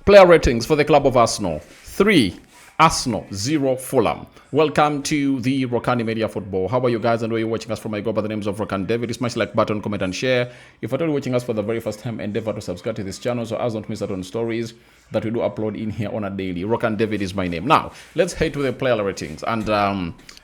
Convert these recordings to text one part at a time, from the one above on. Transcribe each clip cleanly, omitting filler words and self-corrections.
Player ratings for the club of Arsenal. 3. Arsenal, 0 Fulham. Welcome to the Rokani Media Football. How are you guys and where you're watching us from? I go by the names of Rokani David. Smash like button, comment and share. If you're watching us for the very first time, endeavor to subscribe to this channel so as don't miss out on stories that we do upload in here on a daily. Rokani David is my name. Now, let's head to the player ratings. And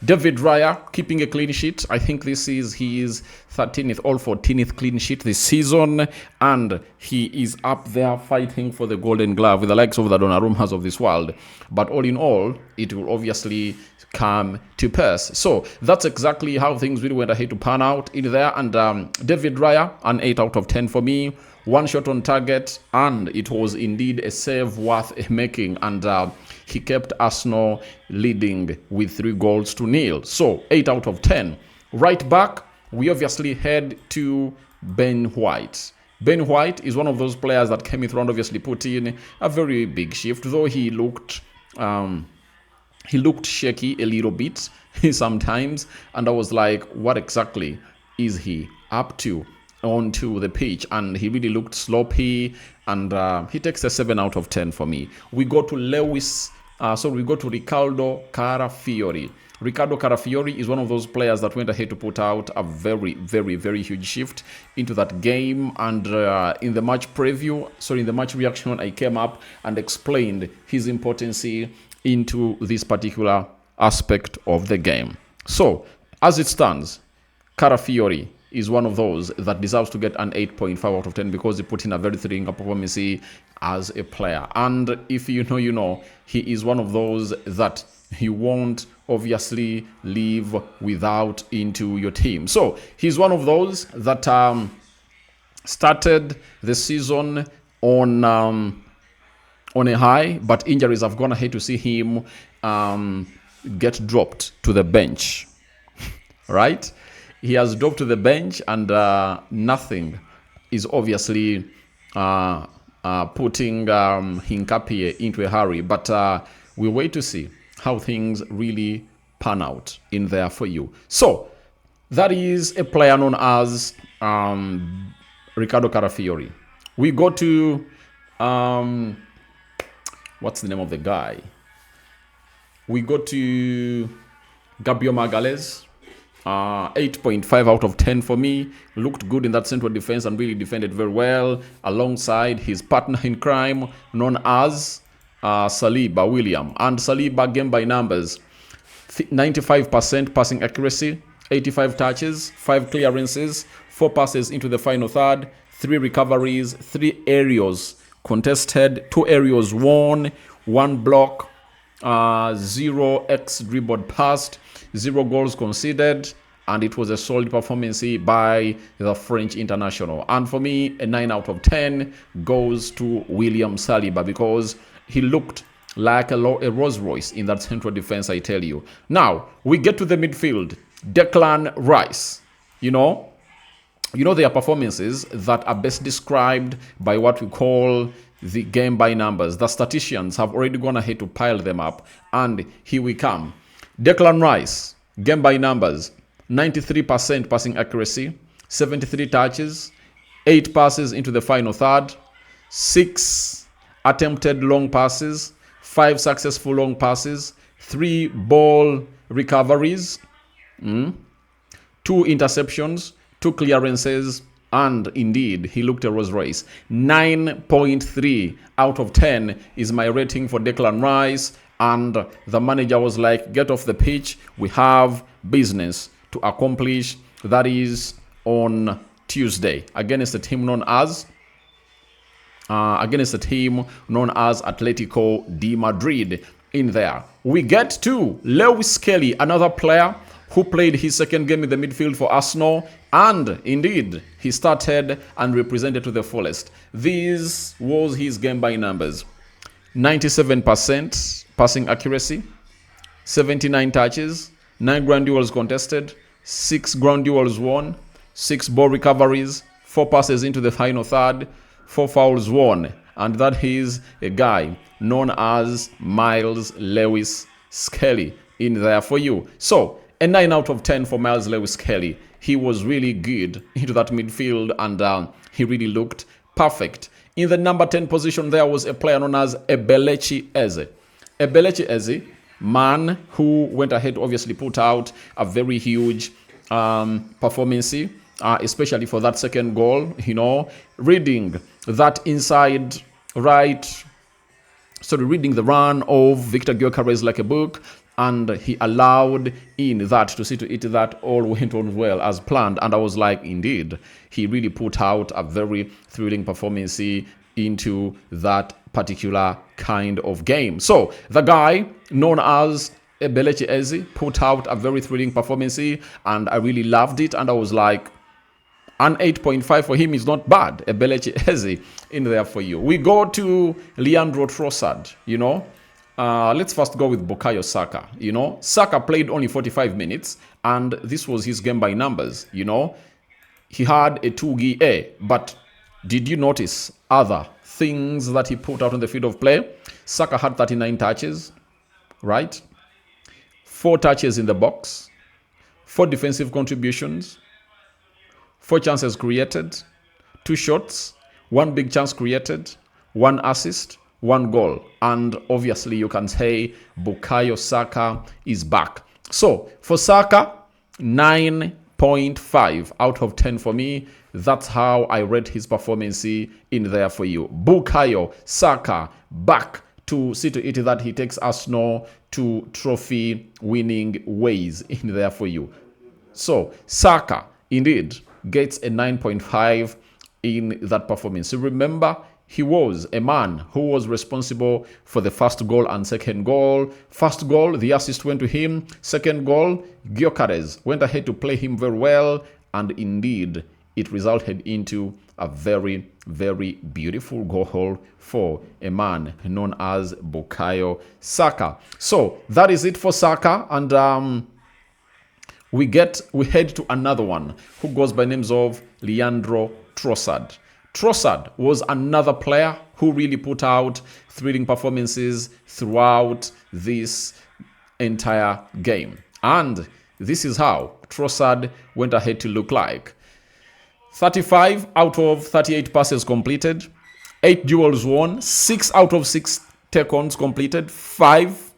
David Raya keeping a clean sheet. I think this is his 13th or 14th clean sheet this season. And he is up there fighting for the Golden Glove with the likes of the Donnarummas of this world. But all in all, it will obviously come to pass. So that's exactly how things really went ahead to pan out in there. And David Raya, an 8 out of 10 for me. 1 shot on target, and it was indeed a save worth making. And he kept Arsenal leading with 3-0. So 8 out of 10. Right back, we obviously head to Ben White. Ben White is one of those players that came in front, obviously put in a very big shift, though he looked shaky a little bit sometimes, and I was like, what exactly is he up to onto the pitch? And he really looked sloppy, and he takes a 7 out of 10 for me. We go to Ricardo Carafiori. Ricardo Carafiori is one of those players that went ahead to put out a very, very, very huge shift into that game. And in the match reaction, I came up and explained his importance into this particular aspect of the game. So, as it stands, Carafiori is one of those that deserves to get an 8.5 out of 10 because he put in a very thrilling performance as a player. And if you know, he is one of those that he won't obviously leave without into your team. So he's one of those that started the season on a high, but injuries have gone ahead to see him get dropped to the bench. Right? He has dropped to the bench, and nothing is obviously putting Hinkapie into a hurry. But we'll wait to see how things really pan out in there for you. So that is a player known as Ricardo Carafiori. We go to what's the name of the guy? We go to Gabriel Magalhaes. 8.5 out of 10 for me. Looked good in that central defense and really defended very well alongside his partner in crime known as Saliba William. And Saliba, game by numbers, 95% passing accuracy, 85 touches, 5 clearances, 4 passes into the final third, 3 recoveries, 3 aerials contested, 2 aerials won, 1 block, 0 dribbled past, 0 goals conceded, and it was a solid performance by the French international. And for me, a 9 out of 10 goes to William Saliba because he looked like a Rolls Royce in that central defense, I tell you. Now, we get to the midfield. Declan Rice. You know their performances that are best described by what we call the game by numbers. The statisticians have already gone ahead to pile them up, and here we come. Declan Rice, game by numbers, 93% passing accuracy, 73 touches, 8 passes into the final third, 6 attempted long passes, 5 successful long passes, 3 ball recoveries, 2 interceptions, 2 clearances, and indeed, he looked a Rolls Royce. 9.3 out of 10 is my rating for Declan Rice. And the manager was like, get off the pitch. We have business to accomplish. That is on Tuesday against a team known as Atletico de Madrid in there. We get to Lewis Skelly, another player who played his second game in the midfield for Arsenal, and indeed he started and represented to the fullest. This was his game by numbers. 97% passing accuracy, 79 touches, 9 ground duels contested, 6 ground duels won, 6 ball recoveries, 4 passes into the final third, 4 fouls won. And that is a guy known as Miles Lewis Skelly in there for you. So, a 9 out of 10 for Miles Lewis Skelly. He was really good into that midfield, and he really looked perfect In the number 10 position, there was a player known as Ebelechi Eze. Ebelechi Eze, man who went ahead to obviously put out a very huge performance, especially for that second goal, reading that inside right, reading the run of Viktor Gyökeres like a book, and he allowed in that to see to it that all went on well as planned. And I was like, indeed, he really put out a very thrilling performance into that particular kind of game. So the guy known as Ebelechi Eze put out a very thrilling performance, and I really loved it. And I was like, an 8.5 for him is not bad. Ebelechi Eze in there for you. We go to Leandro Trossard, let's first go with Bukayo Saka. Saka played only 45 minutes, and this was his game by numbers. He had a 2GA, but did you notice other things that he put out on the field of play? Saka had 39 touches, right? 4 touches in the box, 4 defensive contributions, 4 chances created, 2 shots, 1 big chance created, 1 assist, 1 goal. And obviously you can say Bukayo Saka is back. So for Saka, 9.5 out of 10 for me. That's how I rate his performance in there for you. Bukayo Saka back to see to it that he takes Arsenal to trophy winning ways in there for you. So Saka indeed gets a 9.5 in that performance. So remember, he was a man who was responsible for the first goal and second goal. First goal, the assist went to him. Second goal, Gyökeres went ahead to play him very well. And indeed, it resulted into a very, very beautiful goal for a man known as Bukayo Saka. So that is it for Saka. And we head to another one who goes by names of Leandro Trossard. Trossard was another player who really put out thrilling performances throughout this entire game. And this is how Trossard went ahead to look like. 35 out of 38 passes completed, 8 duels won, 6 out of 6 take-ons completed, 5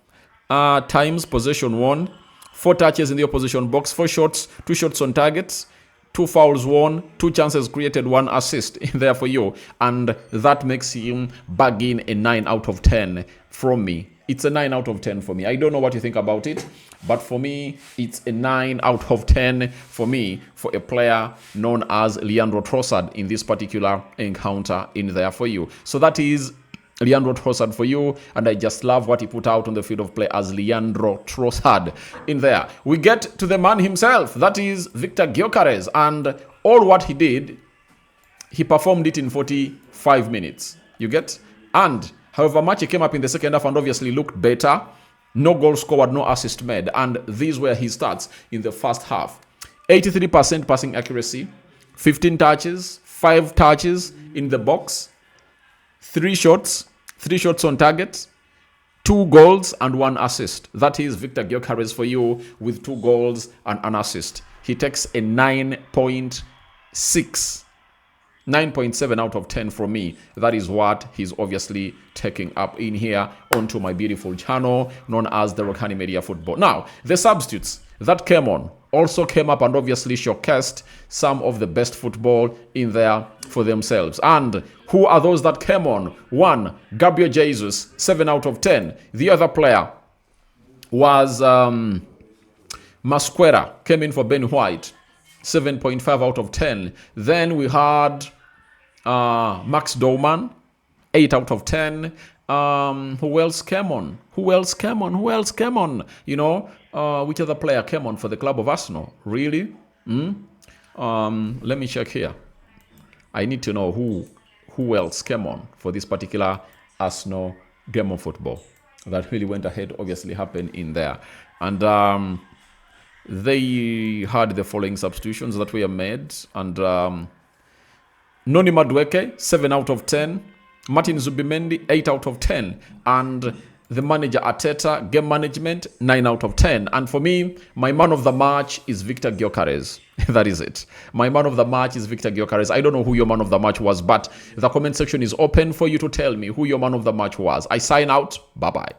times possession won, 4 touches in the opposition box, 4 shots, 2 shots on targets, 2 fouls won, 2 chances created, 1 assist in there for you. And that makes him bagging a 9 out of 10 from me. It's a 9 out of 10 for me. I don't know what you think about it, but for me, it's a 9 out of 10 for me for a player known as Leandro Trossard in this particular encounter in there for you. So that is Leandro Trossard for you, and I just love what he put out on the field of play as Leandro Trossard in there. We get to the man himself, that is Viktor Gyökeres, and all what he did, he performed it in 45 minutes. You get? And however much he came up in the second half and obviously looked better, no goal scored, no assist made, and these were his stats in the first half. 83% passing accuracy, 15 touches, 5 touches in the box, 3 shots on target, 2 goals and 1 assist. That is Viktor Gyökeres for you with 2 goals and an assist. He takes a 9.7 out of 10 from me. That is what he's obviously taking up in here onto my beautiful channel known as the Rokani Media Football. Now, the substitutes that came on also came up and obviously showcased some of the best football in there for themselves. And who are those that came on? One, Gabriel Jesus, 7 out of 10. The other player was Masquera, came in for Ben White, 7.5 out of 10. Then we had Max Doman, 8 out of 10. Who else came on? Which other player came on for the club of Arsenal? Really? Let me check here. I need to know who else came on for this particular Arsenal game of football. That really went ahead, obviously happened in there. And they had the following substitutions that were made. And Noni Madueke, 7 out of 10. Martin Zubimendi, 8 out of 10. And the manager Arteta, game management, 9 out of 10. And for me, my man of the match is Viktor Gyökeres. That is it. My man of the match is Viktor Gyökeres. I don't know who your man of the match was, but the comment section is open for you to tell me who your man of the match was. I sign out. Bye-bye.